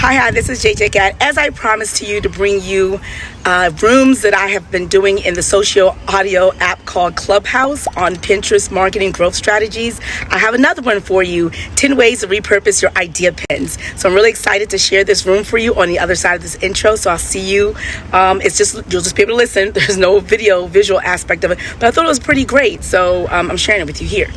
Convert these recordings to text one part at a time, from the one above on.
Hi, this is JJ Gat. As I promised to you to bring you rooms that I have been doing in the social audio app called Clubhouse on Pinterest marketing growth strategies, I have another one for you, 10 ways to repurpose your idea pins. So I'm really excited to share this room for you on the other side of this intro. So I'll see you. You'll just be able to listen. There's no visual aspect of it, but I thought it was pretty great. So I'm sharing it with you here.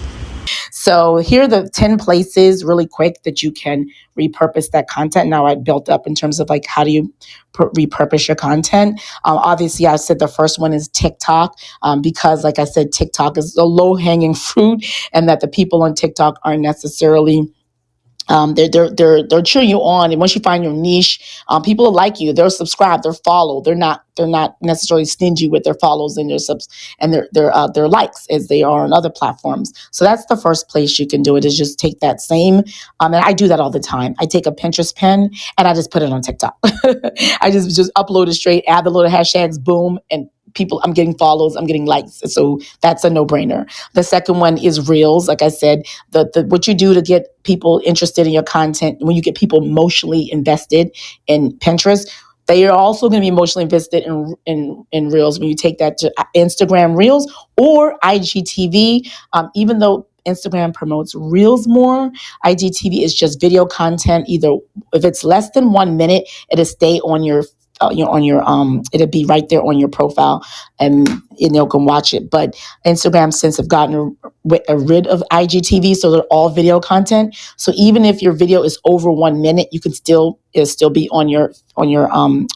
So here are the 10 places really quick that you can repurpose that content. Now I built up in terms of like, how do you repurpose your content? Obviously, I said the first one is TikTok because like I said, TikTok is a low hanging fruit and that the people on TikTok aren't necessarily they're cheering you on, and once you find your niche, people will like you. They'll subscribe, they'll follow. They're not necessarily stingy with their follows and their subs and their likes as they are on other platforms. So that's the first place you can do it. Is just take that same. And I do that all the time. I take a Pinterest pin and I just put it on TikTok. I just upload it straight, add the little hashtags, boom, and people, I'm getting follows, I'm getting likes. So that's a no-brainer. The second one is Reels. Like I said, the what you do to get people interested in your content, when you get people emotionally invested in Pinterest, they are also going to be emotionally invested in Reels when you take that to Instagram Reels or IGTV. Even though Instagram promotes Reels more, IGTV is just video content. Either if it's less than 1 minute, it'll stay on your it'll be right there on your profile and you can watch it. But Instagram since have gotten rid of IGTV, so they're all video content. So even if your video is over 1 minute, you can it'll still be on your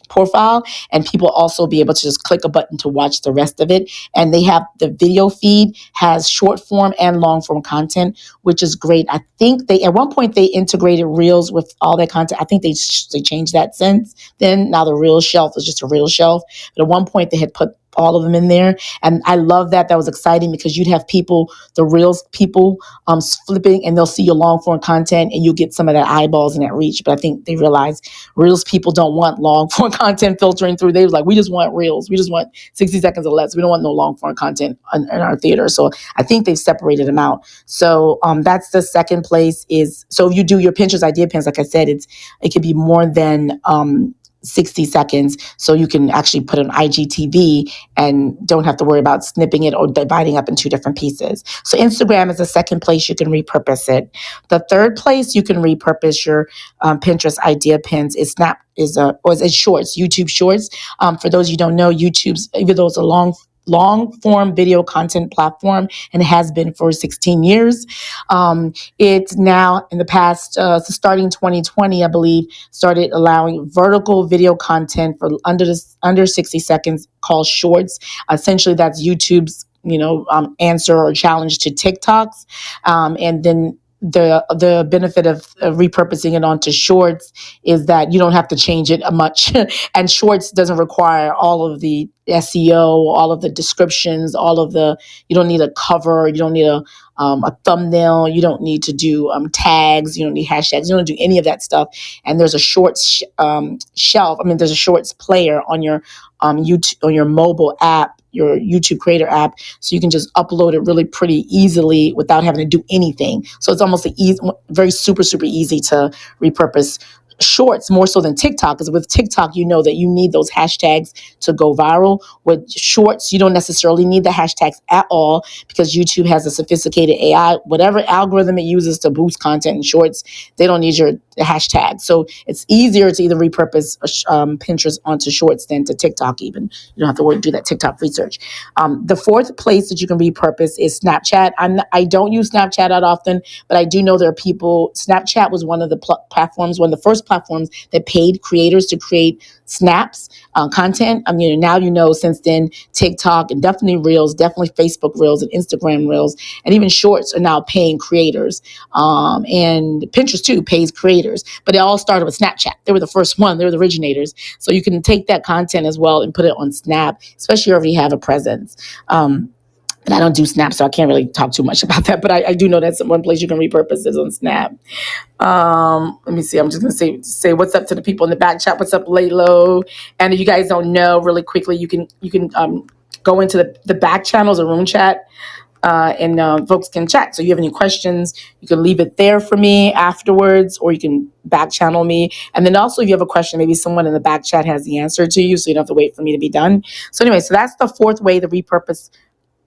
profile, and people also be able to just click a button to watch the rest of it. And they have the video feed has short form and long form content, which is great. I think at one point they integrated Reels with all that content. I think they changed that since then. Now the Reels shelf is just a Reels shelf. But at one point they had put all of them in there. And I love that. That was exciting because you'd have the Reels people flipping, and they'll see your long form content and you'll get some of that eyeballs and that reach. But I think they realized Reels people don't want long form content filtering through. They was like, we just want Reels. We just want 60 seconds or less. We don't want no long form content in our theater. So I think they've separated them out. So that's the second place is, so if you do your Pinterest idea pins, like I said, it could be more than 60 seconds. So you can actually put an IGTV and don't have to worry about snipping it or dividing up in two different pieces. So Instagram is the second place you can repurpose it. The third place you can repurpose your Pinterest idea pins is Shorts, YouTube Shorts. For those you don't know, YouTube's, even though it's a long form video content platform and it has been for 16 years. It's now in the past, starting 2020, I believe, started allowing vertical video content for under 60 seconds called Shorts. Essentially, that's YouTube's answer or challenge to TikToks. And then the benefit of repurposing it onto Shorts is that you don't have to change it much. And Shorts doesn't require all of the SEO, all of the descriptions, you don't need a cover, you don't need a thumbnail, you don't need to do tags, you don't need hashtags, you don't do any of that stuff. And there's a Shorts shelf. There's a Shorts player on your YouTube, on your mobile app, your YouTube creator app, so you can just upload it really pretty easily without having to do anything. So it's almost very super, super easy to repurpose Shorts more so than TikTok, because with TikTok, you know that you need those hashtags to go viral. With Shorts, you don't necessarily need the hashtags at all because YouTube has a sophisticated AI. Whatever algorithm it uses to boost content in Shorts, they don't need your hashtag. So it's easier to either repurpose Pinterest onto Shorts than to TikTok even. You don't have to do that TikTok research. The fourth place that you can repurpose is Snapchat. I don't use Snapchat that often, but I do know there are people. Snapchat was one of the platforms, one of the first platforms that paid creators to create snaps content. Now since then, TikTok and definitely Reels, definitely Facebook Reels and Instagram Reels, and even Shorts are now paying creators. And Pinterest too pays creators, but it all started with Snapchat. They were the first one. They were the originators. So you can take that content as well and put it on Snap, especially if you already have a presence. And I don't do Snap, so I can't really talk too much about that. But I do know that's one place you can repurpose is on Snap. Let me see. I'm just going to say what's up to the people in the back chat. What's up, Laylo? And if you guys don't know, really quickly, you can go into the back channels or room chat. and folks can chat. So you have any questions, you can leave it there for me afterwards, or you can back channel me. And then also, if you have a question, maybe someone in the back chat has the answer to you, so you don't have to wait for me to be done. So anyway, so that's the fourth way, the repurpose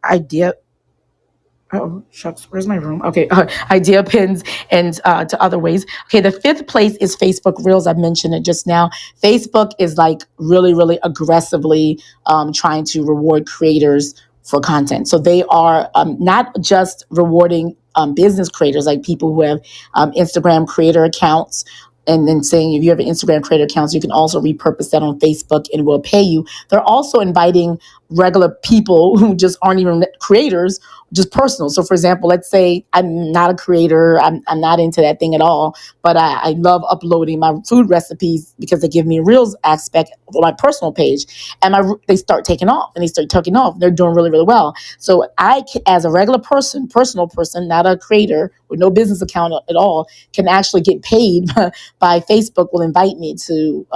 idea. Oh, shucks, where's my room? Okay, idea pins and to other ways. Okay, the fifth place is Facebook Reels. I mentioned it just now. Facebook is like really, really aggressively trying to reward creators for content. So they are not just rewarding business creators, like people who have Instagram creator accounts, and then saying if you have an Instagram creator account, you can also repurpose that on Facebook and we'll pay you. They're also inviting regular people who just aren't even creators, just personal. So for example, let's say I'm not a creator, I'm not into that thing at all, but I love uploading my food recipes because they give me a reels aspect for my personal page. And they start taking off and they start taking off. They're doing really, really well. So as a regular person, personal person, not a creator with no business account at all, can actually get paid by Facebook will invite me to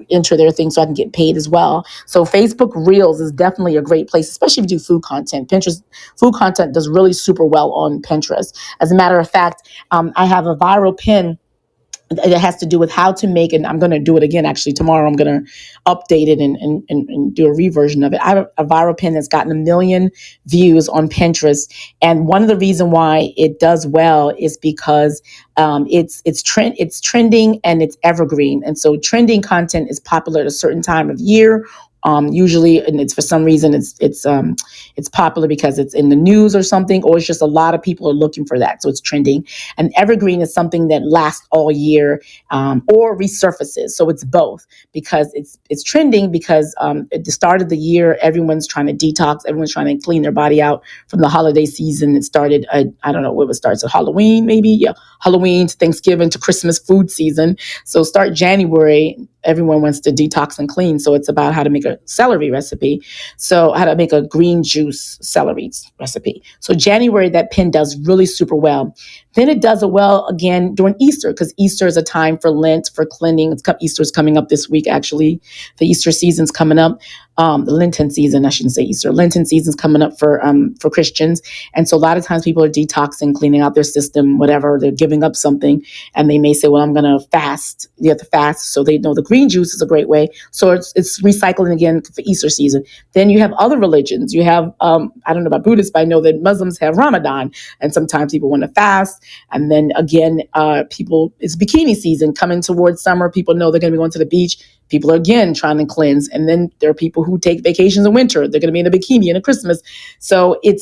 enter their thing so I can get paid as well. So Facebook Reels is definitely a great place, especially if you do food content. Pinterest food content does really super well on Pinterest. As a matter of fact, I have a viral pin that has to do with how to make, and I'm going to do it again actually tomorrow. I'm going to update it and do a reversion of it. I have a viral pin that's gotten 1 million views on Pinterest, and one of the reasons why it does well is because it's trending and it's evergreen, and so trending content is popular at a certain time of year. Usually, and it's for some reason it's popular because it's in the news or something, or it's just a lot of people are looking for that, so it's trending. And evergreen is something that lasts all year, or resurfaces. So it's both, because it's trending because at the start of the year, everyone's trying to detox, everyone's trying to clean their body out from the holiday season. It started, I don't know when it starts, at Halloween maybe, yeah, Halloween to Thanksgiving to Christmas food season. So start January, everyone wants to detox and clean. So it's about how to make a celery recipe. So how to make a green juice celery recipe. So January, that pin does really super well. Then it does it well again during Easter, because Easter is a time for Lent, for cleansing. Easter's coming up this week, actually. The Easter season's coming up. The Lenten season, I shouldn't say Easter. Lenten season's coming up for Christians. And so a lot of times people are detoxing, cleaning out their system, whatever. They're giving up something. And they may say, well, I'm going to fast. You have to fast. So they know the green juice is a great way. So it's recycling again for Easter season. Then you have other religions. You have, I don't know about Buddhists, but I know that Muslims have Ramadan. And sometimes people want to fast. And then again, it's bikini season coming towards summer. People know they're going to be going to the beach. People are again trying to cleanse. And then there are people who take vacations in winter. They're going to be in a bikini in a Christmas. So it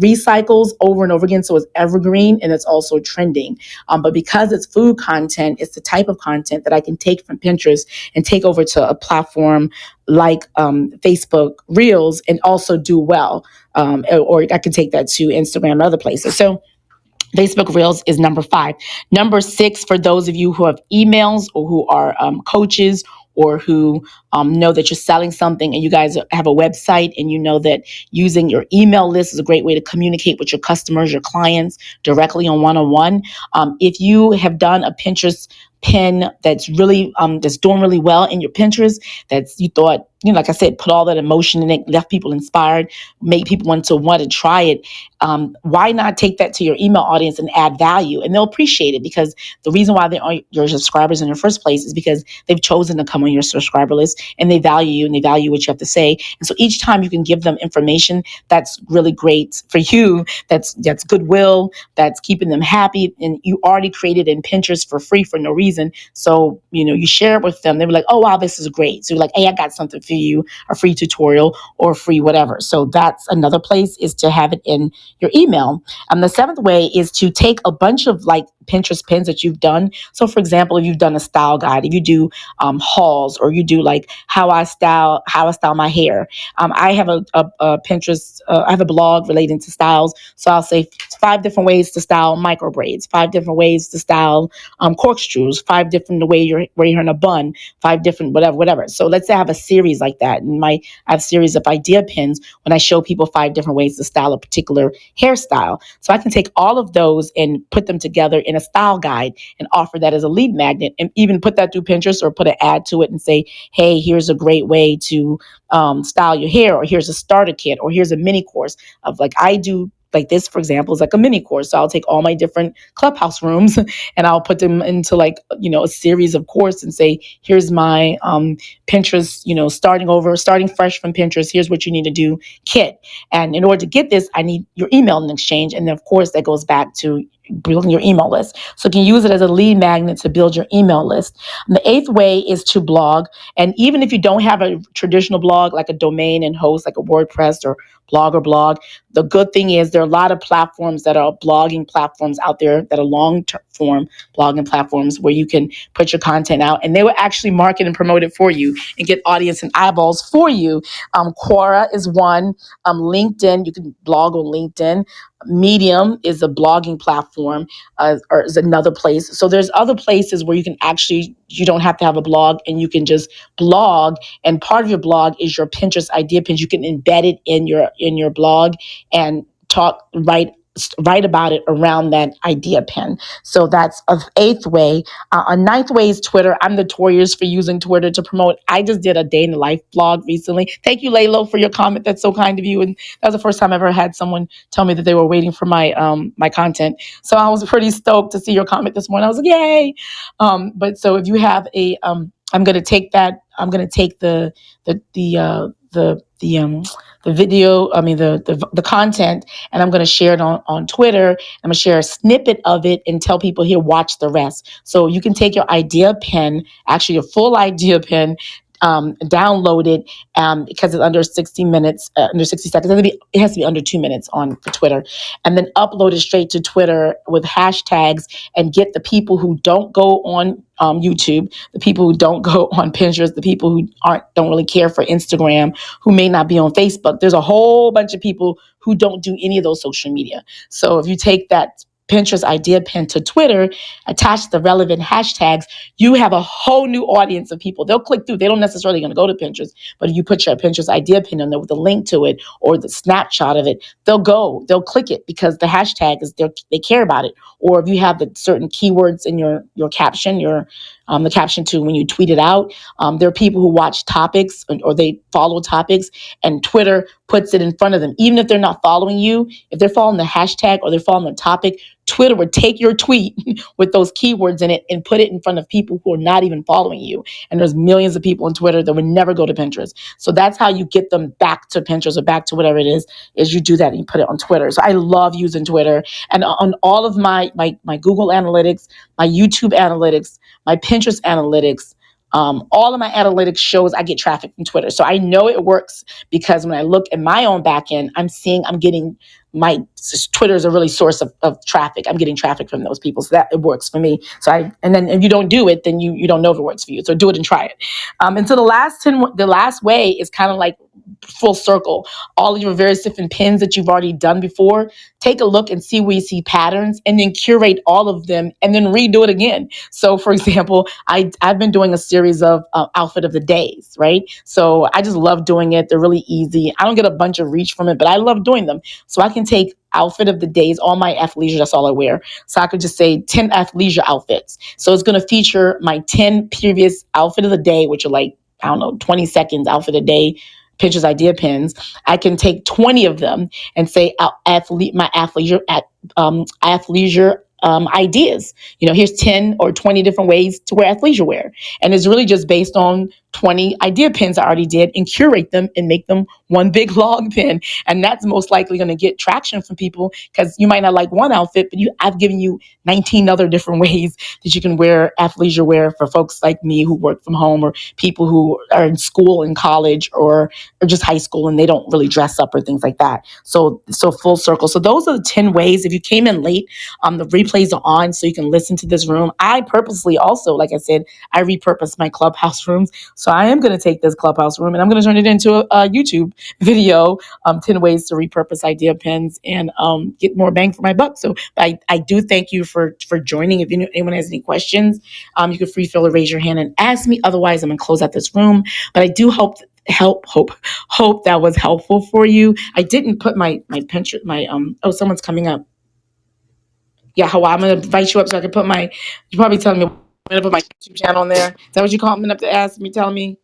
recycles over and over again. So it's evergreen and it's also trending. But because it's food content, it's the type of content that I can take from Pinterest and take over to a platform like Facebook Reels and also do well. Or I can take that to Instagram and other places. So Facebook Reels is number 5. Number 6, for those of you who have emails or who are coaches or who know that you're selling something and you guys have a website and you know that using your email list is a great way to communicate with your customers, your clients directly on one-on-one. If you have done a Pinterest pin that's really that's doing really well in your Pinterest, that's you thought, like I said, put all that emotion in it, left people inspired, made people want to try it. Why not take that to your email audience and add value? And they'll appreciate it, because the reason why they are your subscribers in the first place is because they've chosen to come on your subscriber list and they value you and they value what you have to say. And so each time you can give them information that's really great for you, that's goodwill, that's keeping them happy, and you already created in Pinterest for free for no reason. So, you share it with them. They were like, oh, wow, this is great. So you're like, hey, I got something for you, a free tutorial or free whatever. So that's another place, is to have it in your email. The 7th way is to take a bunch of like Pinterest pins that you've done. So for example, if you've done a style guide, if you do hauls, or you do like how I style my hair. I have a Pinterest, I have a blog relating to styles. So I'll say 5 different ways to style micro braids, 5 different ways to style corkscrews, 5 different the way you're in a bun, 5 different whatever. So let's say I have a series like that, and I have a series of idea pins when I show people 5 different ways to style a particular hairstyle. So I can take all of those and put them together in a style guide and offer that as a lead magnet, and even put that through Pinterest or put an ad to it and say, hey, here's a great way to style your hair, or here's a starter kit, or here's a mini course of like I do. Like this, for example, is like a mini course. So I'll take all my different clubhouse rooms and I'll put them into like, a series of course and say, here's my Pinterest, starting fresh from Pinterest. Here's what you need to do kit. And in order to get this, I need your email in exchange. And then of course that goes back to building your email list. So you can use it as a lead magnet to build your email list. And the 8th way is to blog. And even if you don't have a traditional blog, like a domain and host, like a WordPress or blog, the good thing is there are a lot of platforms that are blogging platforms out there that are long-term form blogging platforms where you can put your content out and they will actually market and promote it for you and get audience and eyeballs for you. Quora is one. LinkedIn, you can blog on LinkedIn. Medium is a blogging platform, or is another place. So there's other places where you don't have to have a blog and you can just blog. And part of your blog is your Pinterest idea pins. You can embed it in your blog and write about it around that idea pin. So that's a 8th way. A 9th way is Twitter. I'm notorious for using Twitter to promote. I just did a day in the life blog recently. Thank you, Laylo, for your comment. That's so kind of you. And that was the first time I ever had someone tell me that they were waiting for my content. So I was pretty stoked to see your comment this morning. I was like, yay. But so if you have I'm going to take that. I'm going to take the video, the content, and I'm going to share it on Twitter. I'm going to share a snippet of it and tell people here, watch the rest. So you can take your idea pin, actually your full idea pin, download it because it's under 60 minutes, under 60 seconds. It has to be under 2 minutes for Twitter, and then upload it straight to Twitter with hashtags and get the people who don't go on YouTube, the people who don't go on Pinterest, the people who don't really care for Instagram, who may not be on Facebook. There's a whole bunch of people who don't do any of those social media. So if you take that Pinterest idea pin to Twitter, attach the relevant hashtags, you have a whole new audience of people. They'll click through. They don't necessarily going to go to Pinterest, but if you put your Pinterest idea pin in there with a link to it or the snapshot of it, they'll click it because the hashtag is they care about it. Or if you have the certain keywords in your caption, the caption too, when you tweet it out, there are people who watch topics or they follow topics, and Twitter puts it in front of them. Even if they're not following you, if they're following the hashtag or they're following the topic, Twitter would take your tweet with those keywords in it and put it in front of people who are not even following you. And there's millions of people on Twitter that would never go to Pinterest. So that's how you get them back to Pinterest or back to whatever it is you do that and you put it on Twitter. So I love using Twitter. And on all of my Google Analytics, my YouTube Analytics, my Pinterest Analytics, all of my analytics shows I get traffic from Twitter. So I know it works because when I look at my own back end, I'm getting my Twitter is a really source of traffic. I'm getting traffic from those people. So that it works for me. So then if you don't do it, then you don't know if it works for you. So do it and try it. And so the last way is kind of like full circle. All of your various different pins that you've already done before, take a look and see where you see patterns and then curate all of them and then redo it again. So for example, I've been doing a series of outfit of the days, right? So I just love doing it. They're really easy. I don't get a bunch of reach from it, but I love doing them. So I can take outfit of the days, all my athleisure, that's all I wear. So I could just say 10 athleisure outfits. So it's going to feature my 10 previous outfit of the day, which are like, 20 seconds outfit a day, Pinterest idea pins. I can take 20 of them and say my athleisure ideas. Here's 10 or 20 different ways to wear athleisure wear. And it's really just based on 20 idea pins I already did and curate them and make them one big log pin. And that's most likely going to get traction from people because you might not like one outfit, but I've given you 19 other different ways that you can wear athleisure wear for folks like me who work from home or people who are in school and college or just high school and they don't really dress up or things like that. So full circle. So those are the 10 ways. If you came in late, the replays are on so you can listen to this room. I purposely also, like I said, I repurpose my clubhouse rooms So I am going to take this Clubhouse room and I'm going to turn it into a YouTube video, 10 ways to repurpose idea pins and get more bang for my buck. So I do thank you for joining. If anyone has any questions, you can free feel to raise your hand and ask me. Otherwise, I'm going to close out this room. But I do hope that was helpful for you. I didn't put my picture, oh, someone's coming up. Yeah, Hawa, I'm gonna invite you up so I can put my. You're probably telling me I'm gonna put my YouTube channel on there. Is that what you coming up to ask me? Telling me?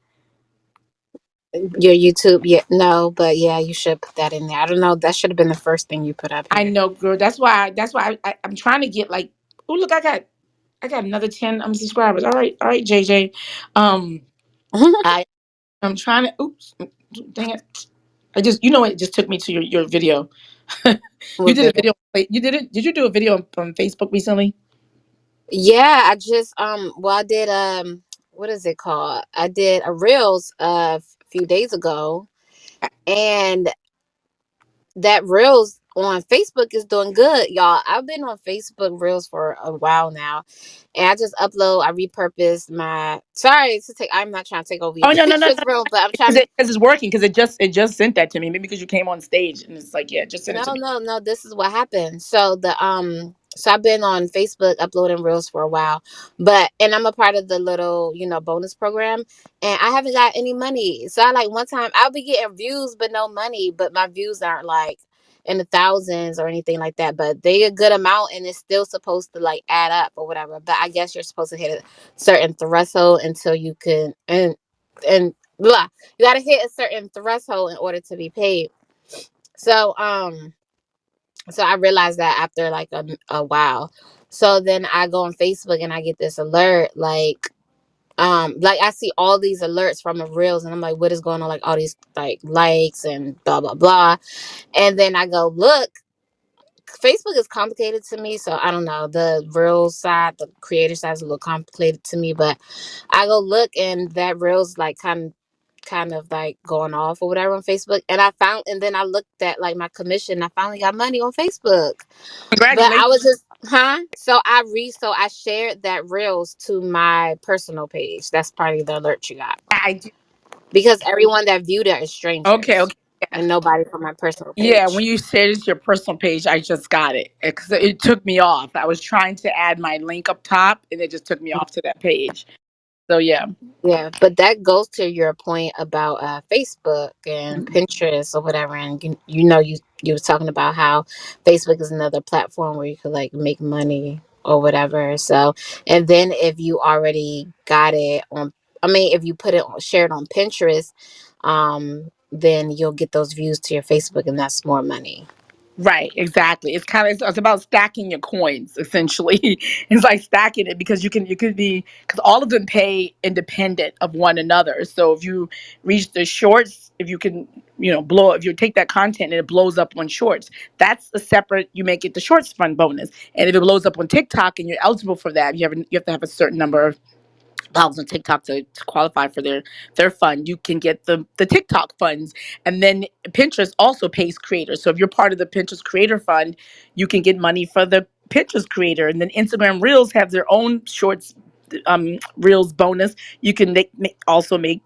Your YouTube, yeah, no, but yeah, you should put that in there. I don't know. That should have been the first thing you put up I here. know, girl. I'm trying to get like. Oh, look, I got another 10 subscribers. All right, JJ. Um, I I'm trying to. Oops, dang it. I just it just took me to your video. You What did a video? video. Wait, you did it? Did you do a video on Facebook recently? Yeah, I just well, I did what is it called? I did a reels a few days ago, and that reels on Facebook is doing good, y'all. I've been on Facebook reels for a while now, and I just upload. I repurpose my. Sorry to take. I'm not trying to take over your Oh no, no, no, pictures, real, but I'm trying because to. it's working because it just sent that to me. Maybe because you came on stage and it's like, yeah, just send it No, to me. no, no. This is what happened. So I've been on Facebook uploading reels for a while, and I'm a part of the little, bonus program, and I haven't got any money. So I like one time I'll be getting views, but no money. But my views aren't like in the thousands or anything like that. But they a good amount, and it's still supposed to like add up or whatever. But I guess you're supposed to hit a certain threshold until you can and blah. You got to hit a certain threshold in order to be paid. So so I realized that after like a while. So then I go on Facebook and I get this alert like I see all these alerts from the reels and I'm like, what is going on? Like all these like likes and blah blah blah. And then I go look. Facebook is complicated to me, so I don't know. The real side, the creator side is a little complicated to me, but I go look and that reel's like kind of like going off or whatever on Facebook. And then I looked at like my commission. I finally got money on Facebook. But I Congratulations! was just, huh? So I shared that reels to my personal page. That's probably the alert you got. I do. Because everyone that viewed it is Okay, strangers okay, yeah, and nobody from my personal yeah. page. When you said it's your personal page, I just got it because it took me off. I was trying to add my link up top, and it just took me off to that page. So yeah, Yeah, but that goes to your point about Facebook and Pinterest or whatever, and you was talking about how Facebook is another platform where you could like make money or whatever. So, and then if you already got it on, I mean, if you put it on, share it on Pinterest, then you'll get those views to your Facebook, and that's more money. right, exactly. It's about stacking your coins essentially. It's like stacking it because you could be because all of them pay independent of one another. So if you reach the shorts, if you can blow if you take that content and it blows up on shorts, that's a separate. You make it the shorts fund bonus. And if it blows up on TikTok and you're eligible for that, you have to have a certain number of dollars on TikTok to qualify for their fund. You can get the TikTok funds, and then Pinterest also pays creators. So if you're part of the Pinterest Creator Fund, you can get money for the Pinterest creator, and then Instagram Reels have their own shorts Reels bonus. You can also make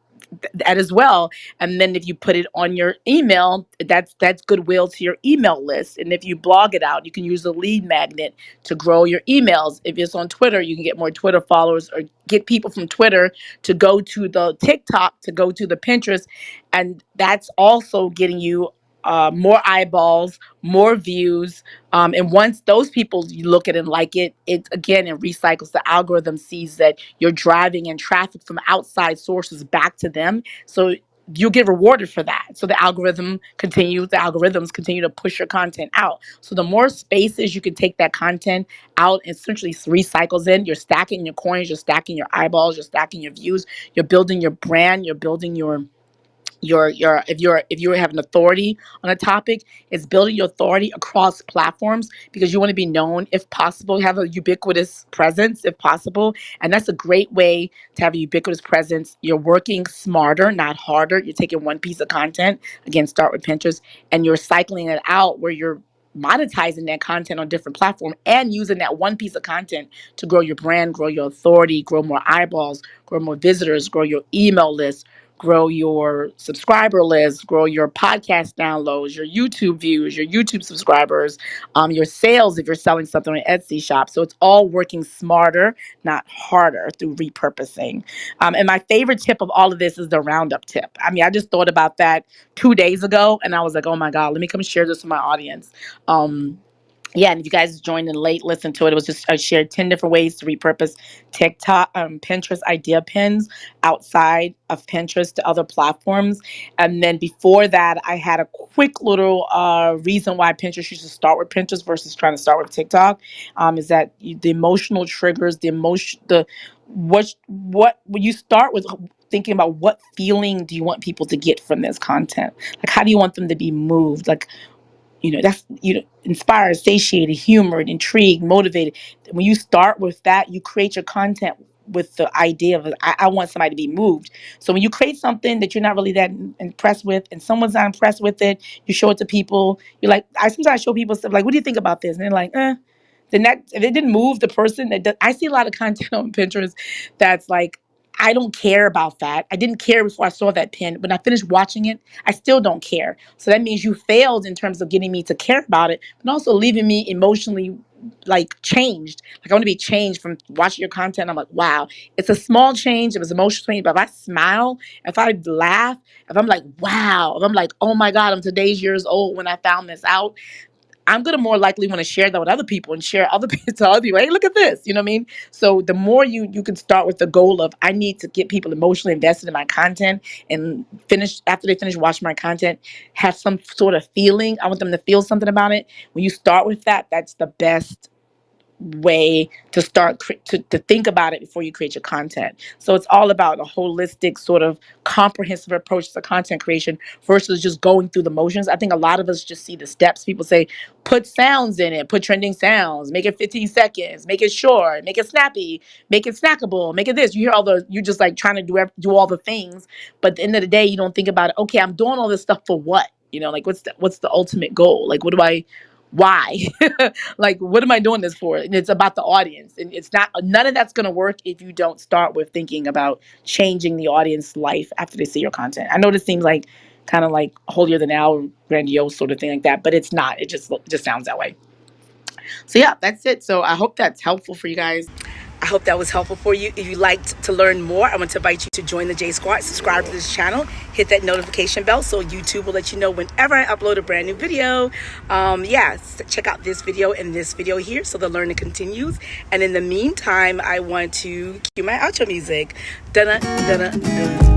that as well. And then if you put it on your email, that's goodwill to your email list. And if you blog it out, you can use a lead magnet to grow your emails. If it's on Twitter, you can get more Twitter followers or get people from Twitter to go to the TikTok, to go to the Pinterest. And that's also getting you more eyeballs, more views. And once those people you look at and like it again, it recycles. The algorithm sees that you're driving in traffic from outside sources back to them. So you get rewarded for that. So the algorithms continue to push your content out. So the more spaces you can take that content out and essentially recycles in, you're stacking your coins, you're stacking your eyeballs, you're stacking your views, you're building your brand, you're building your if you have an authority on a topic, it's building your authority across platforms because you want to be known if possible, have a ubiquitous presence if possible. And that's a great way to have a ubiquitous presence. You're working smarter, not harder. You're taking one piece of content, again, start with Pinterest, and you're cycling it out where you're monetizing that content on different platforms and using that one piece of content to grow your brand, grow your authority, grow more eyeballs, grow more visitors, grow your email list, grow your subscriber list, grow your podcast downloads, your YouTube views, your YouTube subscribers, your sales if you're selling something on Etsy shop. So it's all working smarter, not harder through repurposing. And my favorite tip of all of this is the Roundup tip. I mean, I just thought about that 2 days ago and I was like, oh my God, let me come share this with my audience. Um, yeah, and if you guys joined in late, listen to it. It was just I shared 10 different ways to repurpose TikTok, Pinterest idea pins outside of Pinterest to other platforms. And then before that, I had a quick little reason why Pinterest you should start with Pinterest versus trying to start with TikTok. Is that the emotional triggers, what when you start with thinking about what feeling do you want people to get from this content? Like, how do you want them to be moved? Like, that's inspired, satiated, humored, intrigued, motivated. When you start with that, you create your content with the idea of I want somebody to be moved. So when you create something that you're not really that impressed with and someone's not impressed with it, you show it to people. You're like, I sometimes show people stuff like, what do you think about this? And they're like, then that if it didn't move the person I see a lot of content on Pinterest that's like, I don't care about that. I didn't care before I saw that pin. When I finished watching it, I still don't care. So that means you failed in terms of getting me to care about it, but also leaving me emotionally like changed. Like, I want to be changed from watching your content. I'm like, wow, it's a small change. It was emotional change, but if I smile, if I laugh, if I'm like, wow, if I'm like, oh my God, I'm today's years old when I found this out, I'm gonna more likely want to share that with other people and share other people to other people. Hey, look at this. You know what I mean? So the more you can start with the goal of I need to get people emotionally invested in my content and finish after they finish watching my content, have some sort of feeling. I want them to feel something about it. When you start with that, that's the best way to start to think about it before you create your content. So it's all about a holistic sort of comprehensive approach to content creation versus just going through the motions. I think a lot of us just see the steps. People say put sounds in it, put trending sounds, make it 15 seconds, make it short, make it snappy, make it snackable, make it this. You hear all the you're just like trying to do all the things, but at the end of the day you don't think about it. Okay, I'm doing all this stuff for what? Like what's the ultimate goal? Like, what do I why? Like, what am I doing this for? And it's about the audience. And it's not, none of that's going to work if you don't start with thinking about changing the audience life after they see your content. I know this seems like kind of like holier than thou, grandiose sort of thing like that, but it's not. It just sounds that way. So yeah, that's it. So I hope that's helpful for you guys. I hope that was helpful for you. If you'd like to learn more, I want to invite you to join the J Squad, subscribe to this channel, hit that notification bell so YouTube will let you know whenever I upload a brand new video. Check out this video and this video here so the learning continues. And in the meantime, I want to cue my outro music. Dun-dun, dun-dun, dun.